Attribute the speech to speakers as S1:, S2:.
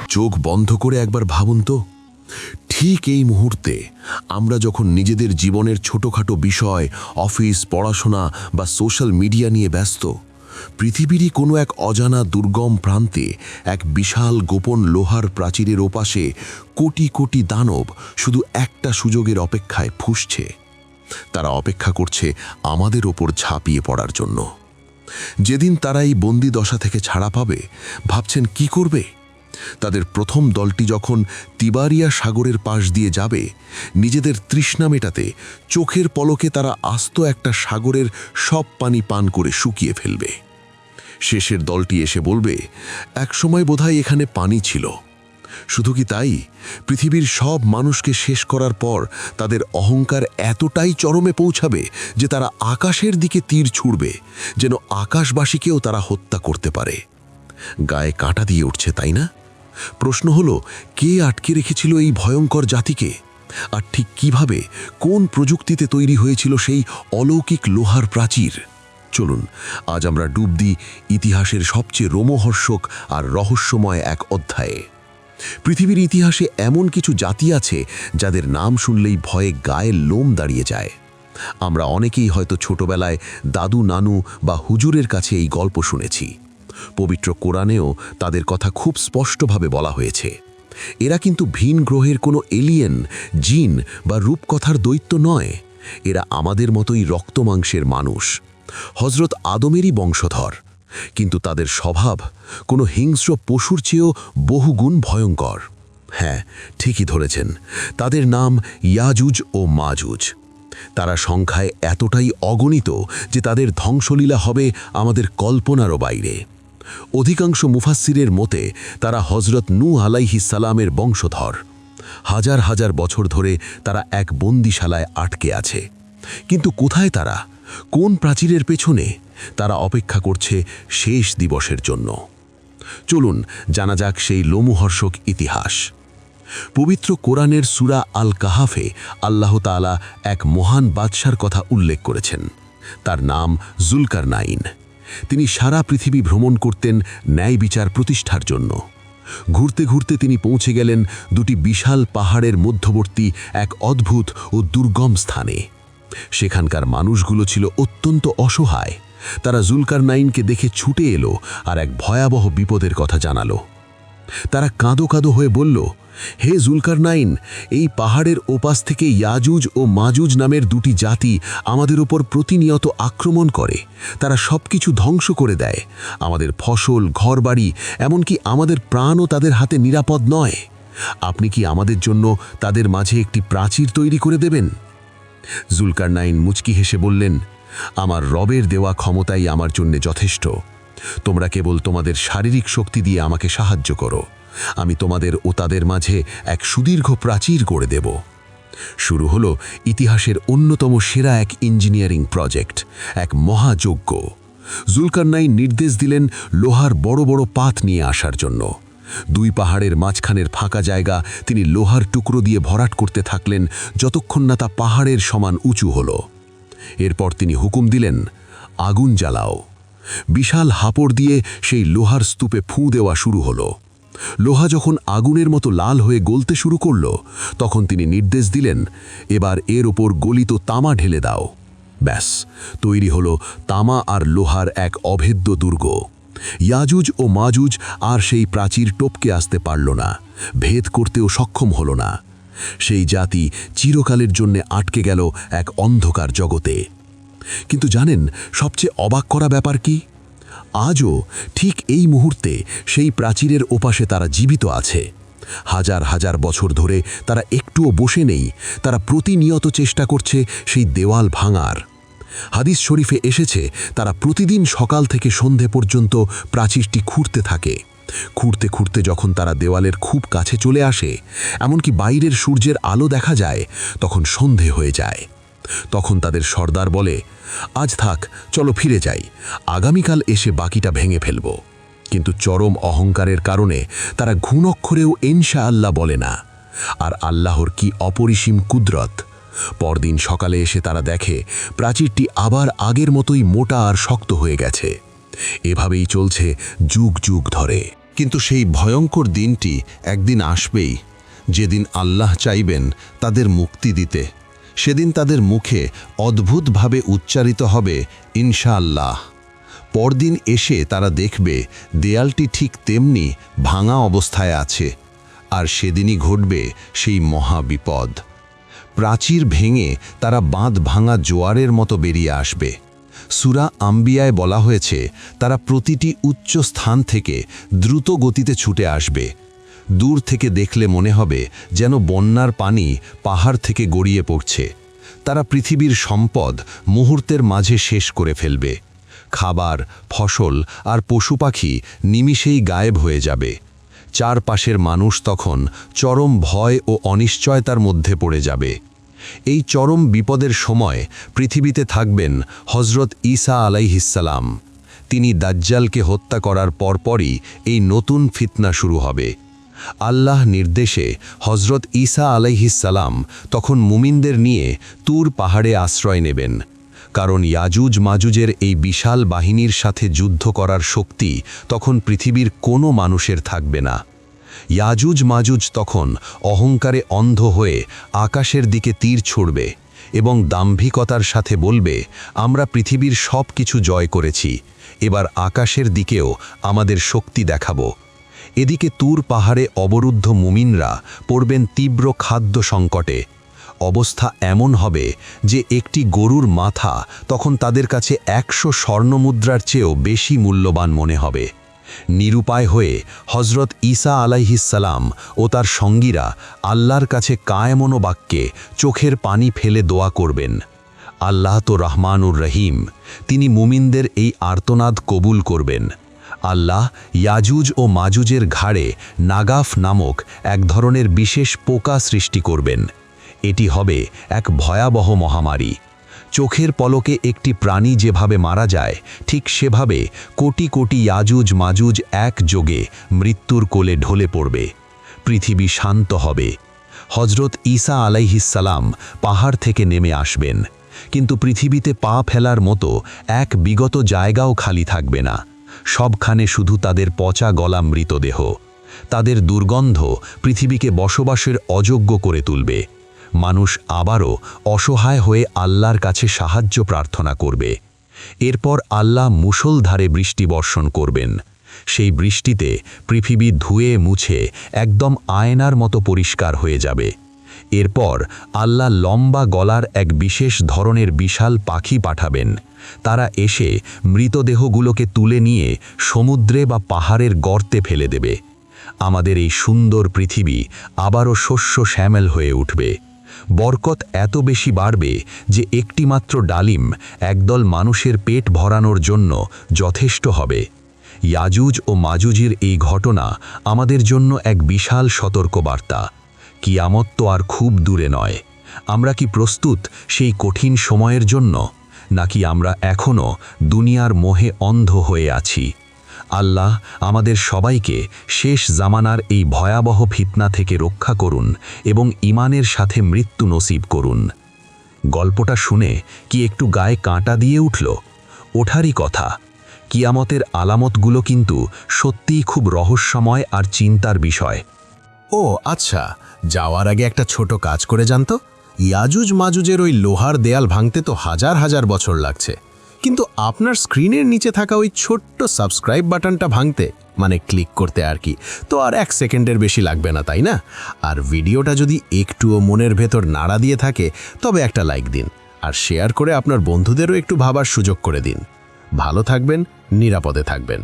S1: চোখ বন্ধ করে একবার ভাবুন তো, ঠিক এই মুহূর্তে আমরা যখন নিজেদের জীবনের ছোটখাটো বিষয়, অফিস, পড়াশোনা বা সোশ্যাল মিডিয়া নিয়ে ব্যস্ত, পৃথিবীরই কোনো এক অজানা দুর্গম প্রান্তে এক বিশাল গোপন লোহার প্রাচীরের ওপাশে কোটি কোটি দানব শুধু একটা সুযোগের অপেক্ষায় ফুঁসছে। তারা অপেক্ষা করছে আমাদের ওপর ঝাঁপিয়ে পড়ার জন্য। যেদিন তারা এই বন্দি দশা থেকে ছাড়া পাবে, ভাবছেন কি করবে? তাদের প্রথম দলটি যখন তিবারিয়া সাগরের পাশ দিয়ে যাবে, নিজেদের তৃষ্ণা মেটাতে চোখের পলকে তারা আস্ত একটা সাগরের সব পানি পান করে শুকিয়ে ফেলবে। শেষের দলটি এসে বলবে, একসময় বোধহয় এখানে পানি ছিল। শুধু কি তাই, পৃথিবীর সব মানুষকে শেষ করার পর তাদের অহংকার এতটাই চরমে পৌঁছাবে যে তারা আকাশের দিকে তীর ছুঁড়বে, যেন আকাশবাসীকেও তারা হত্যা করতে পারে। গায়ে কাঁটা দিয়ে উঠছে, তাই না? প্রশ্ন হলো, কে আটকে রেখেছিল এই ভয়ঙ্কর জাতিকে? আর ঠিক কিভাবে, কোন প্রযুক্তিতে তৈরি হয়েছিল সেই অলৌকিক লোহার প্রাচীর? চলুন আজ আমরা ডুব দিই ইতিহাসের সবচেয়ে রোমহর্ষক আর রহস্যময় এক অধ্যায়ে। পৃথিবীর ইতিহাসে এমন কিছু জাতি আছে যাদের নাম শুনলেই ভয়ে গায়ে লোম দাঁড়িয়ে যায়। আমরা অনেকেই হয়তো ছোটবেলায় দাদু, নানু বা হুজুরের কাছে এই গল্প শুনেছি। পবিত্র কোরআনেও তাদের কথা খুব স্পষ্টভাবে বলা হয়েছে। এরা কিন্তু ভিন গ্রহের কোনো এলিয়েন, জিন বা রূপকথার দৈত্য নয়। এরা আমাদের মতোই রক্তমাংসের মানুষ, হযরত আদমেরই বংশধর। কিন্তু তাদের স্বভাব কোনো হিংস্র পশুর চেয়েও বহুগুণ ভয়ঙ্কর। হ্যাঁ, ঠিকই ধরেছেন, তাদের নাম ইয়াজুজ ও মাজুজ। তারা সংখ্যায় এতটাই অগণিত যে তাদের ধ্বংসলীলা হবে আমাদের কল্পনারও বাইরে। অধিকাংশ মুফাসসিরের মতে তারা হযরত নূহ আলাইহিস সালামের বংশধর। হাজার হাজার বছর ধরে তারা এক বন্দিশালায় আটকে আছে। কিন্তু কোথায় তারা? কোন প্রাচীরের পেছনে? তারা অপেক্ষা করছে শেষ দিবসের জন্য। চলুন জানা যাক সেই লোমহর্ষক ইতিহাস। পবিত্র কোরআনের সূরা আল কাহাফে আল্লাহ তাআলা এক মহান বাদশার কথা উল্লেখ করেছেন। তার নাম জুলকারনাইন। তিনি সারা পৃথিবী ভ্রমণ করতেন ন্যায় বিচার প্রতিষ্ঠার জন্য। ঘুরতে ঘুরতে তিনি পৌঁছে গেলেন দুটি বিশাল পাহাড়ের মধ্যবর্তী এক অদ্ভুত ও দুর্গম স্থানে। সেখানকার মানুষগুলো ছিল অত্যন্ত অসহায়। তারা জুলকারনাইনকে দেখে ছুটে এলো আর এক ভয়াবহ বিপদের কথা জানালো। তারা কাঁদো কাঁদো হয়ে বলল, হে জুলকারনাইন, এই পাহাড়ের ওপাশ থেকে ইয়াজুজ ও মাজুজ নামের দুটি জাতি আমাদের ওপর প্রতিনিয়ত আক্রমণ করে। তারা সব কিছু ধ্বংস করে দেয়। আমাদের ফসল, ঘরবাড়ি, এমনকি আমাদের প্রাণও তাদের হাতে নিরাপদ নয়। আপনি কি আমাদের জন্য তাদের মাঝে একটি প্রাচীর তৈরি করে দেবেন? জুলকারনাইন মুচকি হেসে বললেন, আমার রবের দেওয়া ক্ষমতাই আমার জন্য যথেষ্ট। তোমরা কেবল তোমাদের শারীরিক শক্তি দিয়ে আমাকে সাহায্য করো। আমি তোমাদের ও তাদের মাঝে এক সুদীর্ঘ প্রাচীর গড়ে দেব। শুরু হলো ইতিহাসের অন্যতম সেরা এক ইঞ্জিনিয়ারিং প্রজেক্ট, এক মহাযজ্ঞ। জুলকারনাইন নির্দেশ দিলেন লোহার বড় বড় পাত নিয়ে আসার জন্য। দুই পাহাড়ের মাঝখানের ফাঁকা জায়গা তিনি লোহার টুকরো দিয়ে ভরাট করতে থাকলেন যতক্ষণ না তা পাহাড়ের সমান উঁচু হলো। এরপর তিনি হুকুম দিলেন, আগুন জ্বালাও। বিশাল হাপড় দিয়ে সেই লোহার স্তূপে ফুঁ দেওয়া শুরু হলো। লোহা যখন আগুনের মতো লাল হয়ে গলতে শুরু করল, তখন তিনি নির্দেশ দিলেন, এবার এর ওপর গলিত তামা ঢেলে দাও। ব্যাস, তৈরি হলো তামা আর লোহার এক অভেদ্য দুর্গ। ইয়াজুজ ও মাজুজ আর সেই প্রাচীর টপকে আসতে পারল না, ভেদ করতেও সক্ষম হল না। সেই জাতি চিরকালের জন্য আটকে গেল এক অন্ধকার জগতে। কিন্তু জানেন সবচেয়ে অবাক করা ব্যাপার কি? আজও ঠিক এই মুহূর্তে সেই প্রাচীরের ওপাশে তারা জীবিত আছে। হাজার হাজার বছর ধরে তারা একটুও বসে নেই। তারা প্রতিনিয়ত চেষ্টা করছে সেই দেওয়াল ভাঙার। হাদিস শরীফে এসেছে, তারা প্রতিদিন সকাল থেকে সন্ধে পর্যন্ত প্রাচীরটি খুঁড়তে থাকে। খুঁড়তে খুঁড়তে যখন তারা দেওয়ালের খুব কাছে চলে আসে, এমনকি বাইরের সূর্যের আলো দেখা যায়, তখন সন্ধে হয়ে যায়। তখন তাদের সর্দার বলে, আজ থাক, চলো ফিরে যাই, আগামীকাল এসে বাকিটা ভেঙে ফেলব। কিন্তু চরম অহংকারের কারণে তারা ঘুণক্ষরেও ইনশাআল্লাহ বলে না। আর আল্লাহর কি অপরিসীম কুদরত! পরদিন সকালে এসে তারা দেখে প্রাচীরটি আবার আগের মতোই মোটা আর শক্ত হয়ে গেছে। এভাবেই চলছে যুগ যুগ ধরে।
S2: কিন্তু সেই ভয়ঙ্কর দিনটি একদিন আসবেই, যেদিন আল্লাহ চাইবেন তাদের মুক্তি দিতে। সেদিন তাদের মুখে অদ্ভুতভাবে উচ্চারিত হবে ইনশাআল্লাহ। পরদিন এসে তারা দেখবে দেয়ালটি ঠিক তেমনি ভাঙা অবস্থায় আছে, আর সেদিনই ঘটবে সেই মহাবিপদ। প্রাচীর ভেঙে তারা বাঁধ ভাঙা জোয়ারের মতো বেরিয়ে আসবে। সূরা আম্বিয়ায় বলা হয়েছে তারা প্রতিটি উচ্চ স্থান থেকে দ্রুত গতিতে ছুটে আসবে। দূর থেকে দেখলে মনে হবে যেন বন্যার পানি পাহাড় থেকে গড়িয়ে পড়ছে। তারা পৃথিবীর সম্পদ মুহূর্তের মাঝে শেষ করে ফেলবে। খাবার, ফসল আর পশু পাখি নিমিষেই গায়েব হয়ে যাবে। চারপাশের মানুষ তখন চরম ভয় ও অনিশ্চয়তার মধ্যে পড়ে যাবে। এই চরম বিপদের সময় পৃথিবীতে থাকবেন হজরত ঈসা আলাইহিসসালাম। তিনি দাজ্জালকে হত্যা করার পরপরই এই নতুন ফিতনা শুরু হবে। আল্লাহ নির্দেশে হজরত ঈসা আলাইহিসসালাম তখন মুমিনদের নিয়ে তুর পাহাড়ে আশ্রয় নেবেন, কারণ ইয়াজুজ মাজুজের এই বিশাল বাহিনীর সাথে যুদ্ধ করার শক্তি তখন পৃথিবীর কোনো মানুষের থাকবে না। ইয়াজুজ মাজুজ তখন অহংকারে অন্ধ হয়ে আকাশের দিকে তীর ছুড়বে এবং দাম্ভিকতার সাথে বলবে, আমরা পৃথিবীর সব কিছু জয় করেছি, এবার আকাশের দিকেও আমাদের শক্তি দেখাবো। এদিকে তুর পাহাড়ে অবরুদ্ধ মুমিনরা পড়বেন তীব্র খাদ্য সংকটে। অবস্থা এমন হবে যে একটি গরুর মাথা তখন তাদের কাছে 100 স্বর্ণমুদ্রার চেয়েও বেশি মূল্যবান মনে হবে। নিরুপায় হয়ে হজরত ঈসা আলাইহিসসালাম ও তার সঙ্গীরা আল্লাহর কাছে কায়মনো বাক্যে চোখের পানি ফেলে দোয়া করবেন। আল্লাহ তো রহমানুর রহিম, তিনি মুমিনদের এই আর্তনাদ কবুল করবেন। আল্লাহ ইয়াজুজ ও মাজুজের ঘাড়ে নাগাফ নামক এক ধরনের বিশেষ পোকা সৃষ্টি করবেন। এটি হবে এক ভয়াবহ মহামারী। চোখের পলকে একটি প্রাণী যেভাবে মারা যায়, ঠিক সেভাবে কোটি কোটি ইয়াজুজ মাজুজ একযোগে মৃত্যুর কোলে ঢলে পড়বে। পৃথিবী শান্ত হবে। হজরত ঈসা আলাইহিসসালাম পাহাড় থেকে নেমে আসবেন, কিন্তু পৃথিবীতে পা ফেলার মতো এক বিগত জায়গাও খালি থাকবে না। সবখানে শুধু তাদের পচা গলা মৃতদেহ। তাদের দুর্গন্ধ পৃথিবীকে বসবাসের অযোগ্য করে তুলবে। মানুষ আবারও অসহায় হয়ে আল্লাহর কাছে সাহায্য প্রার্থনা করবে। এরপর আল্লাহ মুষলধারে বৃষ্টি বর্ষণ করবেন। সেই বৃষ্টিতে পৃথিবী ধুয়ে মুছে একদম আয়নার মতো পরিষ্কার হয়ে যাবে। এরপর আল্লাহ লম্বা গলার এক বিশেষ ধরনের বিশাল পাখি পাঠাবেন। তারা এসে মৃতদেহগুলোকে তুলে নিয়ে সমুদ্রে বা পাহাড়ের গর্তে ফেলে দেবে। আমাদের এই সুন্দর পৃথিবী আবারও শস্য শ্যামল হয়ে উঠবে। বরকত এত বেশি বাড়বে যে একটিমাত্র ডালিম একদল মানুষের পেট ভরানোর জন্য যথেষ্ট হবে। ইয়াজুজ ও মাজুজের এই ঘটনা আমাদের জন্য এক বিশাল সতর্কবার্তা। কিয়ামত তো আর খুব দূরে নয়। আমরা কি প্রস্তুত সেই কঠিন সময়ের জন্য, নাকি আমরা এখনও দুনিয়ার মোহে অন্ধ হয়ে আছি? আল্লাহ আমাদের সবাইকে শেষ জামানার এই ভয়াবহ ফিতনা থেকে রক্ষা করুন এবং ঈমানের সাথে মৃত্যু নসিব করুন। গল্পটা শুনে কি একটু গায়ে কাঁটা দিয়ে উঠল? ওঠারই কথা। কিয়ামতের আলামতগুলো কিন্তু সত্যিই খুব রহস্যময় আর চিন্তার বিষয়।
S3: ও আচ্ছা, যাওয়ার আগে একটা ছোট কাজ করে জানতো। ইয়াজুজ মাজুজের ওই লোহার দেয়াল ভাঙতে তো হাজার হাজার বছর লাগছে, কিন্তু আপনার স্ক্রিনের নিচে থাকা ওই ছোট্ট সাবস্ক্রাইব বাটনটা ভাঙতে, মানে ক্লিক করতে আর কি, তো আর 1 সেকেন্ডের বেশি লাগবে না, তাই না? আর ভিডিওটা যদি একটুও মনের ভেতর নাড়া দিয়ে থাকে তবে একটা লাইক দিন, আর শেয়ার করে আপনার বন্ধুদেরও একটু ভাবার সুযোগ করে দিন। ভালো থাকবেন, নিরাপদে থাকবেন।